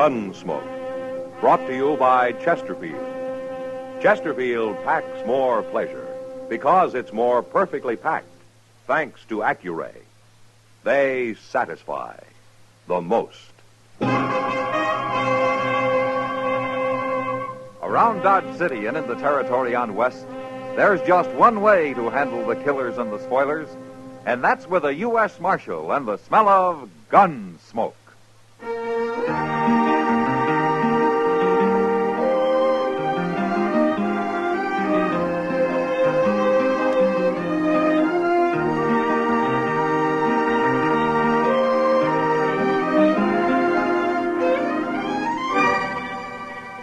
Gunsmoke, brought to you by Chesterfield. Chesterfield packs more pleasure because it's more perfectly packed, thanks to Accuray. They satisfy the most. Around Dodge City and in the territory on West, there's just one way to handle the killers and the spoilers, and that's with a U.S. Marshal and the smell of gun smoke.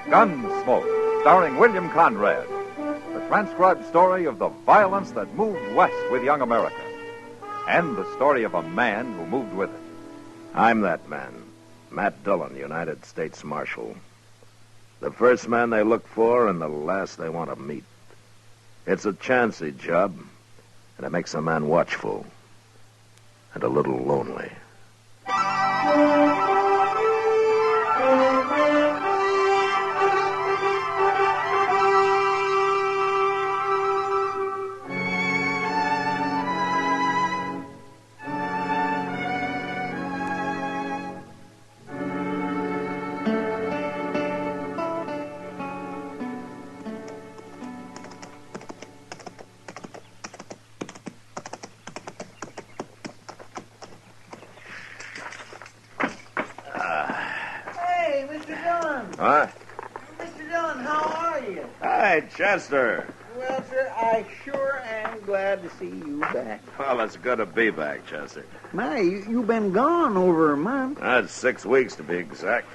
Gunsmoke, starring William Conrad. The transcribed story of the violence that moved west with young America. And the story of a man who moved with it. I'm that man, Matt Dillon, United States Marshal. The first man they look for and the last they want to meet. It's a chancy job, and it makes a man watchful and a little lonely. What? Mr. Dillon, how are you? Hi, Chester. Well, sir, I sure am glad to see you back. Well, it's good to be back, Chester. My, you've been gone over a month. That's 6 weeks to be exact.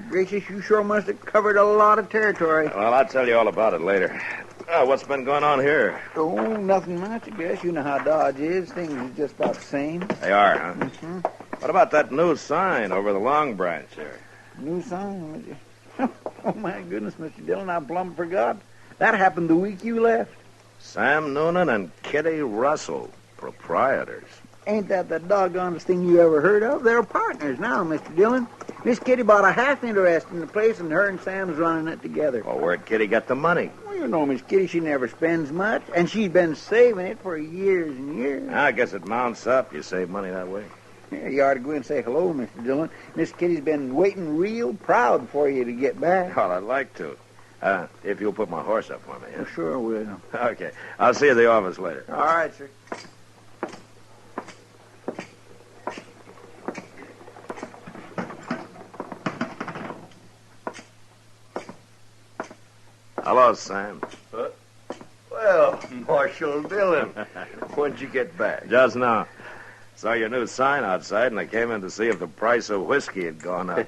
Gracious, you sure must have covered a lot of territory. Well, I'll tell you all about it later. What's been going on here? Oh, nothing much, I guess. You know how Dodge is. Things are just about the same. They are, huh? Mm-hmm. What about that new sign over the Long Branch here? New sign? Oh, my goodness, Mr. Dillon, I plumb forgot. That happened the week you left. Sam Noonan and Kitty Russell, proprietors. Ain't that the doggonest thing you ever heard of? They're partners now, Mr. Dillon. Miss Kitty bought a half interest in the place, and her and Sam's running it together. Well, where'd Kitty get the money? Well, you know, Miss Kitty, she never spends much, and she's been saving it for years and years. I guess it mounts up. You save money that way. Yeah, you ought to go in and say hello, Mr. Dillon. Miss Kitty's been waiting real proud for you to get back. Well, I'd like to. If you'll put my horse up for me. Huh? Well, sure I will. Okay. I'll see you at the office later. All right, sir. Hello, Sam. Well, Marshal Dillon, when'd you get back? Just now. Saw your new sign outside, and I came in to see if the price of whiskey had gone up.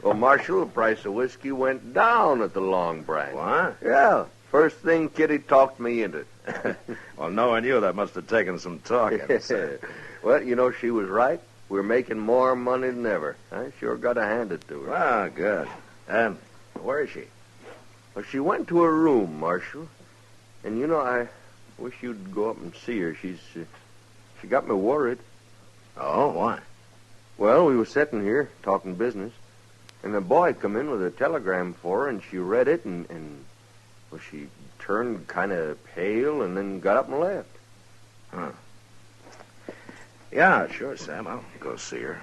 Well, Marshal, the price of whiskey went down at the Long Branch. What? Yeah, first thing Kitty talked me into it. Well, knowing you, that must have taken some talking. Well, you know, she was right. We're making more money than ever. I sure got to hand it to her. Ah, good. Where is she? Well, she went to her room, Marshal. And, you know, I wish you'd go up and see her. She got me worried. Oh, why? Well, we were sitting here talking business, and a boy come in with a telegram for her, and she read it, and well, she turned kind of pale and then got up and left. Huh. Yeah, sure, Sam. I'll go see her.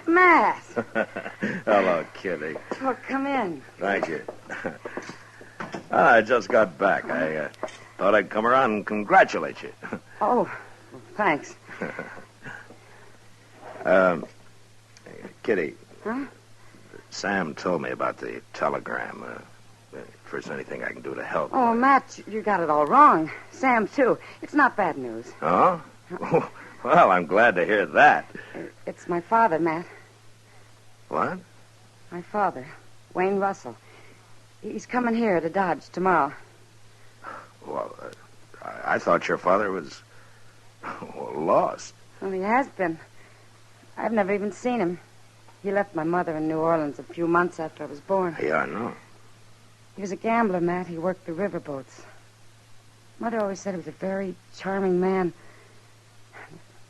Matt. Hello, Kitty. Oh, come in. Thank you. I just got back. I thought I'd come around and congratulate you. Oh, well, thanks. Kitty. Huh? Sam told me about the telegram. If there's anything I can do to help. Oh, Matt, you got it all wrong. Sam, too. It's not bad news. Oh? Well, I'm glad to hear that. It's my father, Matt. What? My father, Wayne Russell. He's coming here to Dodge tomorrow. Well, I thought your father was lost. Well, he has been. I've never even seen him. He left my mother in New Orleans a few months after I was born. Yeah, I know. He was a gambler, Matt. He worked the riverboats. Mother always said he was a very charming man.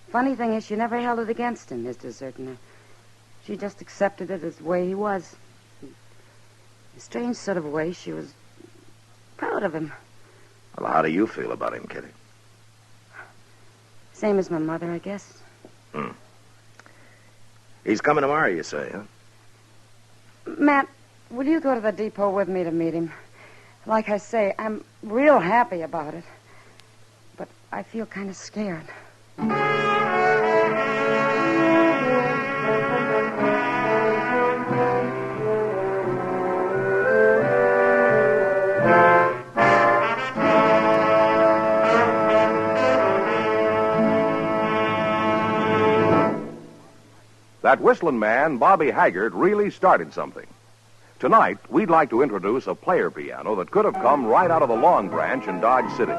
Funny thing is, she never held it against him, his deserting her. She just accepted it as the way he was. In a strange sort of way, she was proud of him. Well, how do you feel about him, Kitty? Same as my mother, I guess. He's coming tomorrow, you say, huh? Matt, will you go to the depot with me to meet him? Like I say, I'm real happy about it. But I feel kind of scared. That whistling man, Bobby Haggart, really started something. Tonight, we'd like to introduce a player piano that could have come right out of the Long Branch in Dodge City.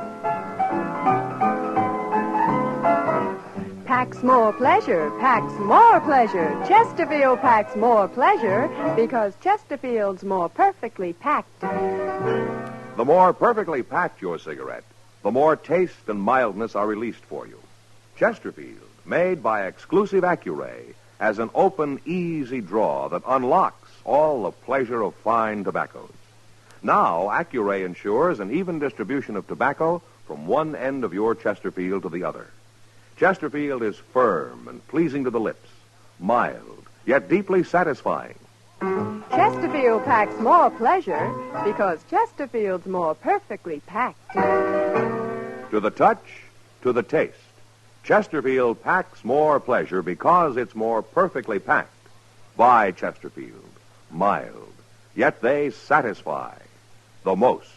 Packs more pleasure, packs more pleasure. Chesterfield packs more pleasure because Chesterfield's more perfectly packed. The more perfectly packed your cigarette, the more taste and mildness are released for you. Chesterfield, made by exclusive Accuray, has an open, easy draw that unlocks all the pleasure of fine tobaccos. Now, Accuray ensures an even distribution of tobacco from one end of your Chesterfield to the other. Chesterfield is firm and pleasing to the lips, mild, yet deeply satisfying. Chesterfield packs more pleasure because Chesterfield's more perfectly packed. To the touch, to the taste, Chesterfield packs more pleasure because it's more perfectly packed. Buy Chesterfield. Mild, yet they satisfy the most.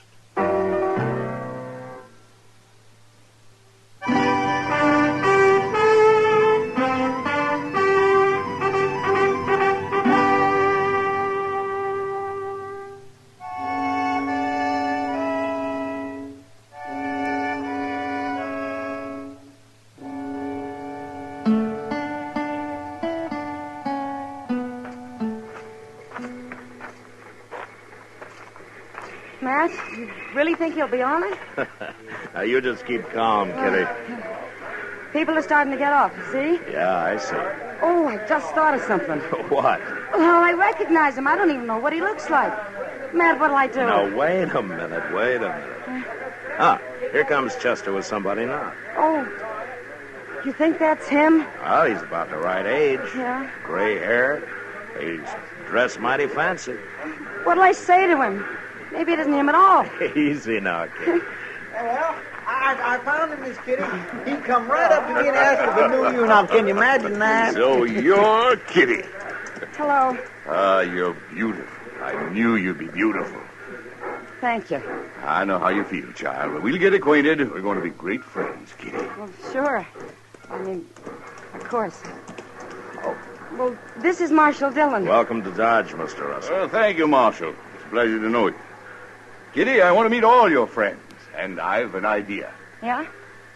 Matt, you really think he'll be on it? Now, you just keep calm, Kitty. People are starting to get off, see? Yeah, I see. Oh, I just thought of something. What? Oh, I recognize him. I don't even know what he looks like. Matt, what'll I do? Now, wait a minute. Ah, here comes Chester with somebody now. Oh, you think that's him? Well, he's about the right age. Yeah. Gray hair. He's dressed mighty fancy. What'll I say to him? Maybe it isn't him at all. Easy now, kid. Well, I found him, Miss Kitty. He come right up to me and asked if I knew you. Now, can you imagine that? So you're Kitty. Hello. You're beautiful. I knew you'd be beautiful. Thank you. I know how you feel, child. But we'll get acquainted. We're going to be great friends, Kitty. Well, sure. I mean, of course. Oh, well, this is Marshal Dillon. Welcome to Dodge, Mr. Russell. Thank you, Marshal. It's a pleasure to know you. Kitty, I want to meet all your friends, and I've an idea. Yeah?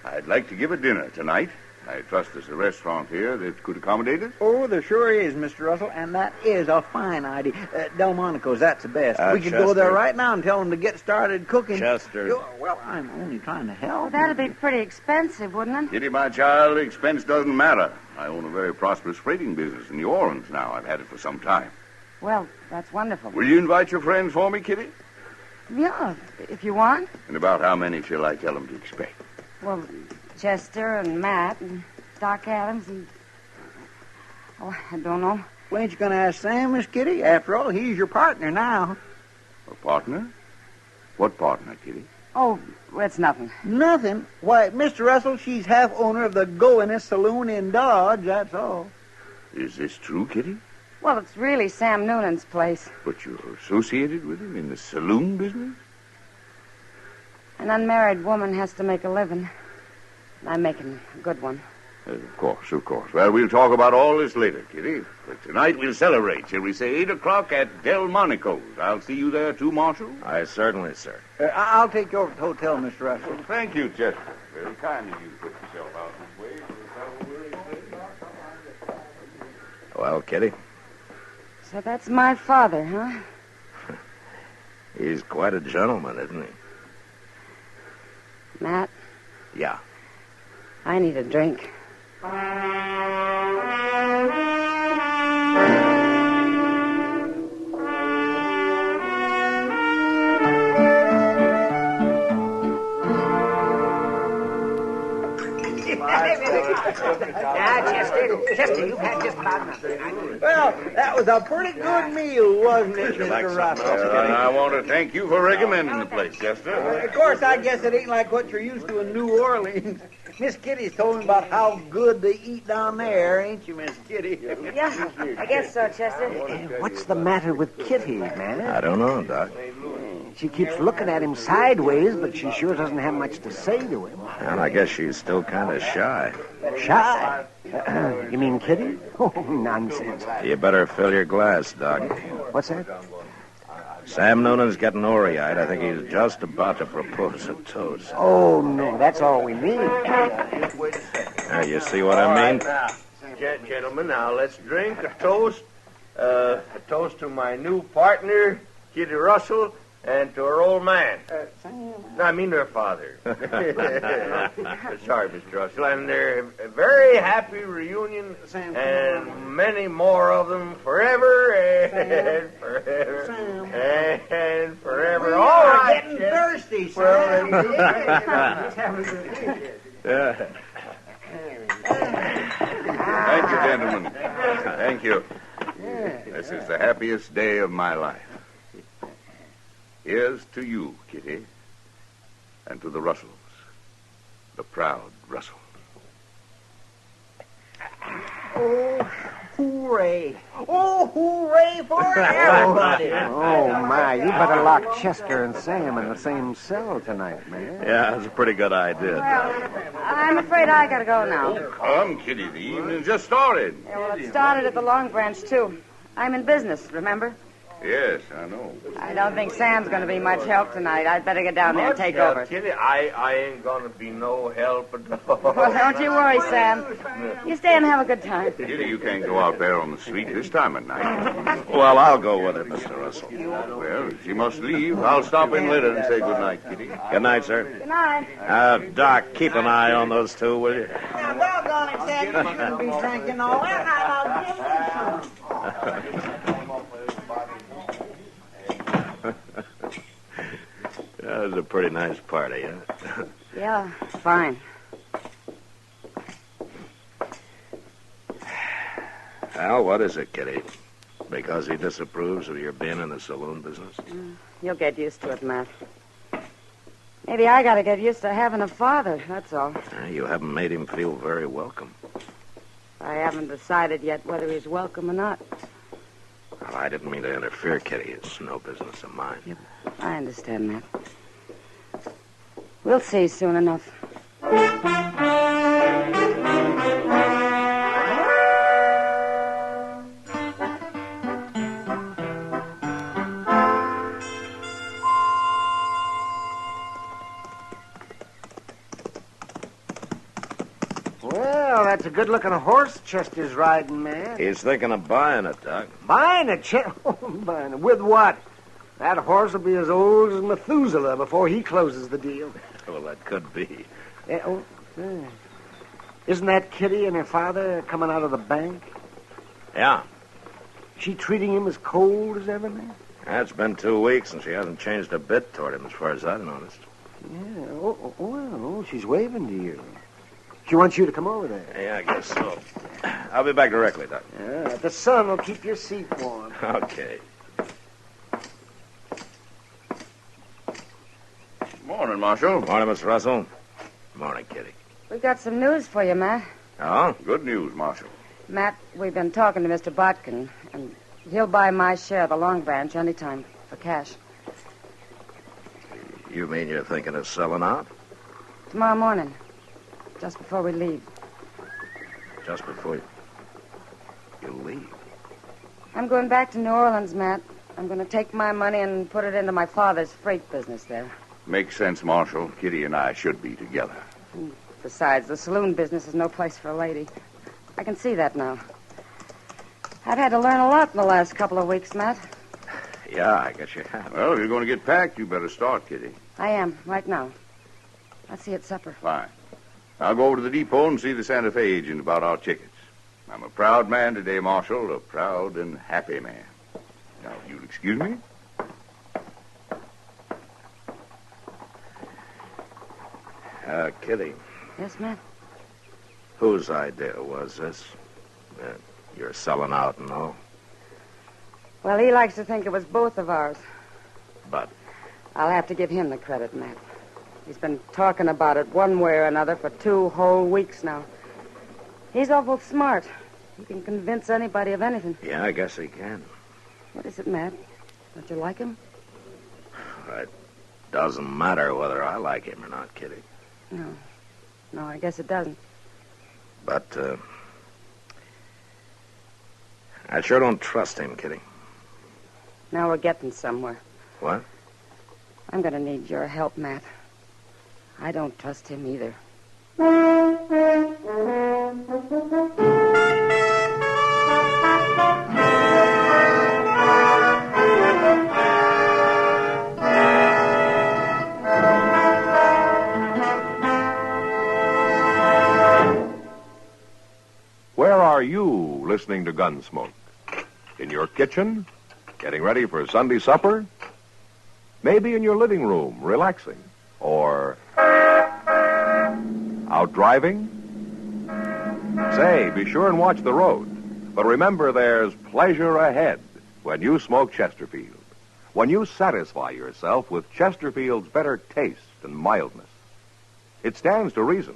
I'd like to give a dinner tonight. I trust there's a restaurant here that could accommodate us. Oh, there sure is, Mr. Russell, and that is a fine idea. Delmonico's, that's the best. We could go there right now and tell them to get started cooking. Chester. Well, I'm only trying to help. Well, that'd be pretty expensive, wouldn't it? Kitty, my child, expense doesn't matter. I own a very prosperous freighting business in New Orleans now. I've had it for some time. Well, that's wonderful. Will you invite your friends for me, Kitty? Yeah, if you want. And about how many shall I tell them to expect? Well, Chester and Matt and Doc Adams and... Oh, I don't know. Well, ain't you going to ask Sam, Miss Kitty? After all, he's your partner now. A partner? What partner, Kitty? Oh, it's nothing. Nothing? Why, Mr. Russell, she's half owner of the Goiness Saloon in Dodge, that's all. Is this true, Kitty? Well, it's really Sam Noonan's place. But you're associated with him in the saloon business? An unmarried woman has to make a living. I'm making a good one. Of course, of course. Well, we'll talk about all this later, Kitty. But tonight we'll celebrate, shall we say, 8 o'clock at Delmonico's. I'll see you there, too, Marshal? I certainly, sir. I'll take you over to the hotel, Mr. Russell. Well, thank you, Chester. Very kind of you to put yourself out this way. Well, Kitty, So that's my father, huh? he's quite a gentleman, isn't he? Matt, Yeah. I need a drink. Chester, you've had just about enough. Well, that was a pretty good meal, wasn't it, Mr. Russell? And I want to thank you for recommending the place, Chester. Of course, I guess it ain't like what you're used to in New Orleans. Miss Kitty's told me about how good they eat down there, ain't you, Miss Kitty? Yeah, I guess so, Chester. What's the matter with Kitty, man? I don't know, Doc. She keeps looking at him sideways, but she sure doesn't have much to say to him. And I guess she's still kind of shy. Shy? You mean Kitty? Oh, nonsense. You better fill your glass, Doc. What's that? Sam Noonan's getting ory-eyed. I think he's just about to propose a toast. Oh, no, that's all we need. Now, you see what I mean? Gentlemen, now let's drink a toast. A toast to my new partner, Kitty Russell, and to her old man. No, I mean her father. Sorry, Mr. Russell. And their very happy reunion, and many more of them forever and forever and forever. All right, getting thirsty, Sam. Thank you, gentlemen. Thank you. This is the happiest day of my life. Here's to you, Kitty, and to the Russells, the proud Russells. Oh, hooray. Oh, hooray for everybody. Oh, my, you better lock Chester and Sam in the same cell tonight, man. Yeah, that's a pretty good idea. Well, I'm afraid I gotta go now. Come, Kitty, the evening just started. Yeah, well, it started at the Long Branch, too. I'm in business, remember? Yes, I know. I don't think Sam's going to be much help tonight. I'd better get down there and take over. Kitty, I ain't going to be no help at all. Well, don't you worry, Sam. You stay and have a good time. Kitty, you can't go out there on the street this time of night. Well, I'll go with it, Mr. Russell. Well, she must leave. I'll stop in later and say good night, Kitty. Good night, sir. Good night. Doc, keep an eye on those two, will you? Now, doggone it, Sam, you shouldn't be drinking all that. Now, give me some. That was a pretty nice party, huh? Yeah, fine. Well, what is it, Kitty? Because he disapproves of your being in the saloon business? You'll get used to it, Matt. Maybe I got to get used to having a father, that's all. You haven't made him feel very welcome. I haven't decided yet whether he's welcome or not. Well, I didn't mean to interfere, Kitty. It's no business of mine. Yep, I understand, Matt. We'll see soon enough. Well, that's a good-looking horse Chester's riding, man. He's thinking of buying it, Doc. Buying it, buying it. With what? That horse will be as old as Methuselah before he closes the deal. Well, that could be. Isn't that Kitty and her father coming out of the bank? Yeah. She treating him as cold as ever, man? It's been 2 weeks, and she hasn't changed a bit toward him, as far as I've noticed. Yeah. Well, she's waving to you. She wants you to come over there. Yeah, I guess so. I'll be back directly, Doc. Yeah, the sun will keep your seat warm. Okay. Morning, Marshal. Morning, Miss Russell. Morning, Kitty. We've got some news for you, Matt. Oh? Good news, Marshal. Matt, we've been talking to Mr. Botkin, and he'll buy my share of the Long Branch anytime for cash. You mean you're thinking of selling out? Tomorrow morning, just before we leave. just before you leave. I'm going back to New Orleans, Matt. I'm going to take my money and put it into my father's freight business there. Makes sense, Marshal. Kitty and I should be together. Besides, the saloon business is no place for a lady. I can see that now. I've had to learn a lot in the last couple of weeks, Matt. Yeah, I guess you have. Well, if you're going to get packed, you better start, Kitty. I am, right now. I'll see you at supper. Fine. I'll go over to the depot and see the Santa Fe agent about our tickets. I'm a proud man today, Marshal, a proud and happy man. Now, if you'll excuse me. Kitty, Yes, Matt? whose idea was this? You're selling out and all. Well, he likes to think it was both of ours. But I'll have to give him the credit, Matt. He's been talking about it one way or another for 2 whole weeks now. He's awful smart. He can convince anybody of anything. yeah, I guess he can. What is it, Matt? Don't you like him? It doesn't matter whether I like him or not, Kitty. No, I guess it doesn't. But, I sure don't trust him, Kitty. Now we're getting somewhere. What? I'm going to need your help, Matt. I don't trust him either. Where are you listening to Gunsmoke? In your kitchen? Getting ready for Sunday supper? Maybe in your living room, relaxing? Or out driving? Say, be sure and watch the road. But remember, there's pleasure ahead when you smoke Chesterfield. When you satisfy yourself with Chesterfield's better taste and mildness. It stands to reason.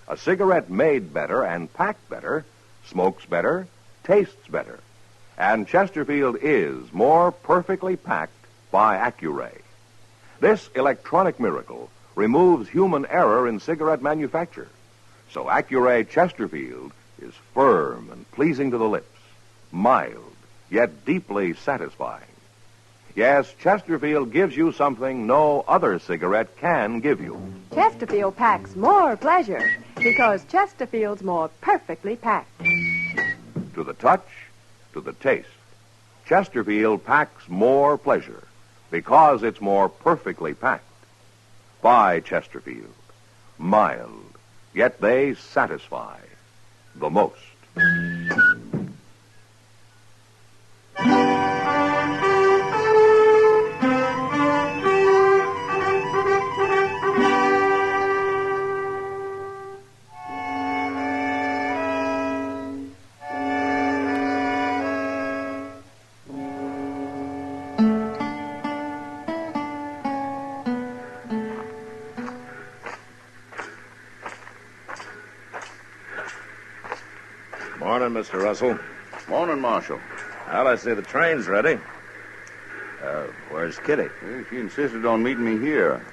A cigarette made better and packed better smokes better, tastes better. And Chesterfield is more perfectly packed by Accuray. This electronic miracle removes human error in cigarette manufacture. So Accuray Chesterfield is firm and pleasing to the lips, mild, yet deeply satisfying. Yes, Chesterfield gives you something no other cigarette can give you. Chesterfield packs more pleasure because Chesterfield's more perfectly packed. To the touch, to the taste, Chesterfield packs more pleasure because it's more perfectly packed. By Chesterfield. Mild, yet they satisfy the most. Morning, Mr. Russell. Morning, Marshal. Well, I see the train's ready. Where's Kitty? She insisted on meeting me here.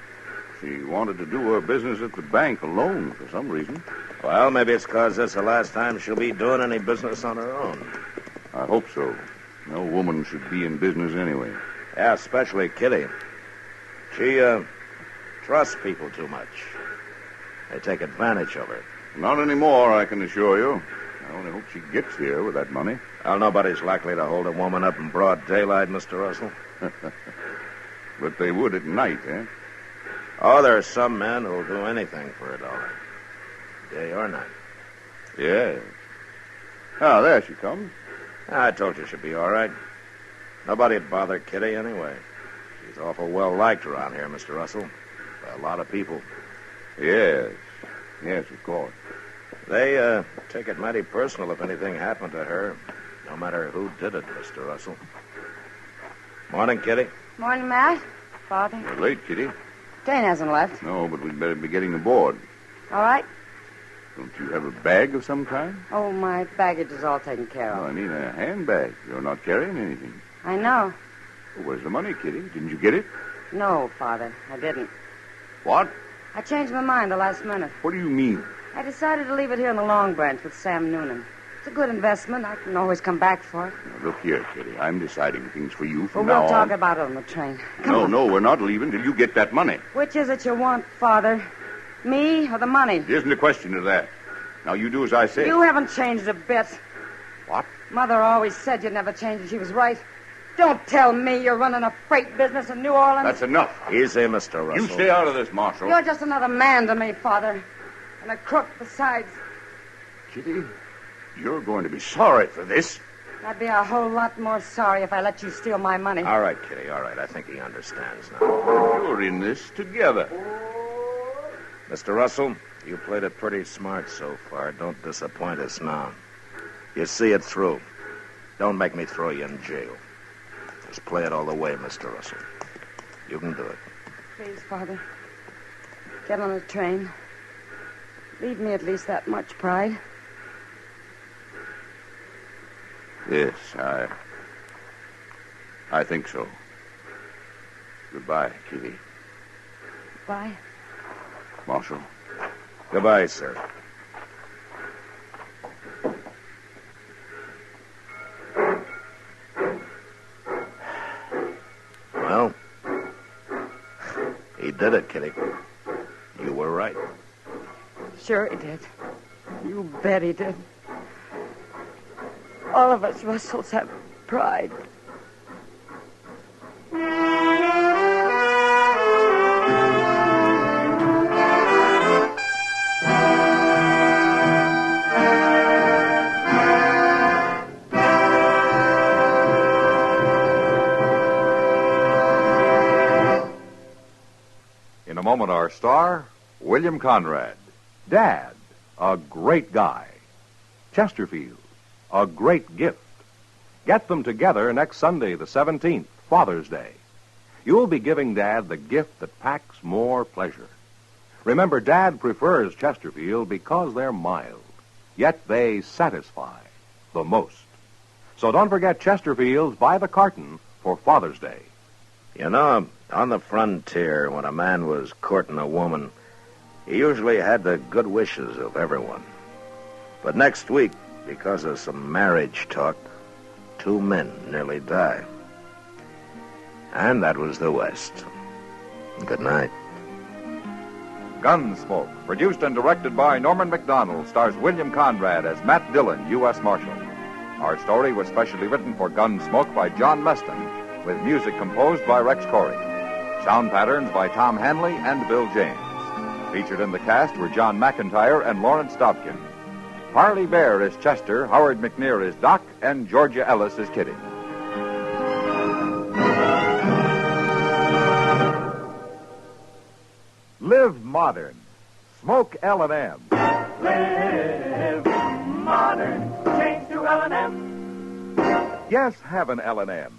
She wanted to do her business at the bank alone for some reason. Well, maybe it's because this is the last time she'll be doing any business on her own. I hope so. No woman should be in business anyway. Yeah, especially Kitty. She, trusts people too much. They take advantage of her. Not anymore, I can assure you. I only hope she gets here with that money. Well, nobody's likely to hold a woman up in broad daylight, Mr. Russell. But they would at night, eh? Oh, there are some men who'll do anything for $1, day or night. Yes. Ah, there she comes. I told you she'd be all right. Nobody'd bother Kitty anyway. She's awful well liked around here, Mr. Russell, by a lot of people. Yes. Yes, of course. They take it mighty personal if anything happened to her, no matter who did it, Mr. Russell. Morning, Kitty. Morning, Matt. Father. You're late, Kitty. Dane hasn't left. No, but we'd better be getting aboard. All right. Don't you have a bag of some kind? Oh, my baggage is all taken care Oh, of. I mean a handbag. You're not carrying anything. I know. Well, where's the money, Kitty? Didn't you get it? No, Father, I didn't. What? I changed my mind the last minute. What do you mean? I decided to leave it here in the Long Branch with Sam Noonan. It's a good investment. I can always come back for it. Now, look here, Kitty. I'm deciding things for you Well, from we'll now talk on. about it on the train. Come on. No, we're not leaving till you get that money. Which is it you want, Father? Me or the money? There isn't a question of that. Now, you do as I say. You haven't changed a bit. What? Mother always said you'd never change, and she was right. Don't tell me you're running a freight business in New Orleans. That's enough. Easy, Mr. Russell. You stay out of this, Marshal. You're just another man to me, Father. And a crook besides. Kitty, you're going to be sorry for this. I'd be a whole lot more sorry if I let you steal my money. All right, Kitty, all right. I think he understands now. You're in this together. Mr. Russell, you played it pretty smart so far. Don't disappoint us now. You see it through. Don't make me throw you in jail. Just play it all the way, Mr. Russell. You can do it. Please, Father. Get on the train. Leave me at least that much pride. Yes, I think so. Goodbye, Kitty. Bye. Marshal. Goodbye, sir. Well, he did it, Kitty. You were right. Sure he did. You bet he did. All of us Russells have pride. In a moment, our star, William Conrad. Dad, a great guy. Chesterfield, a great gift. Get them together next Sunday, the 17th, Father's Day. You'll be giving Dad the gift that packs more pleasure. Remember, Dad prefers Chesterfield because they're mild, yet they satisfy the most. So don't forget Chesterfields by the carton for Father's Day. You know, on the frontier, when a man was courting a woman, he usually had the good wishes of everyone. But next week, because of some marriage talk, 2 men nearly died. And that was the West. Good night. Gunsmoke, produced and directed by Norman McDonald, stars William Conrad as Matt Dillon, U.S. Marshal. Our story was specially written for Gunsmoke by John Meston, with music composed by Rex Corey. Sound patterns by Tom Hanley and Bill James. Featured in the cast were John McIntyre and Lawrence Dobkin. Harley Bear is Chester, Howard McNear is Doc, and Georgia Ellis is Kitty. Live modern. Smoke L&M. Live modern. Change to L&M. Yes, have an L&M.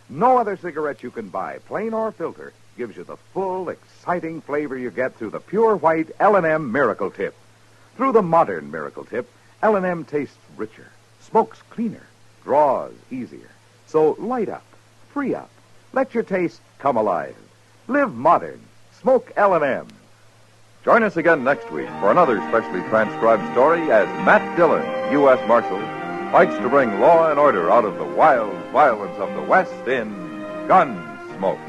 No other cigarette you can buy, plain or filter, gives you the full, exciting flavor you get through the pure white L&M Miracle Tip. Through the modern Miracle Tip, L&M tastes richer, smokes cleaner, draws easier. So light up, free up, let your taste come alive. Live modern. Smoke L&M. Join us again next week for another specially transcribed story as Matt Dillon, U.S. Marshal, fights to bring law and order out of the wild violence of the West in Gunsmoke.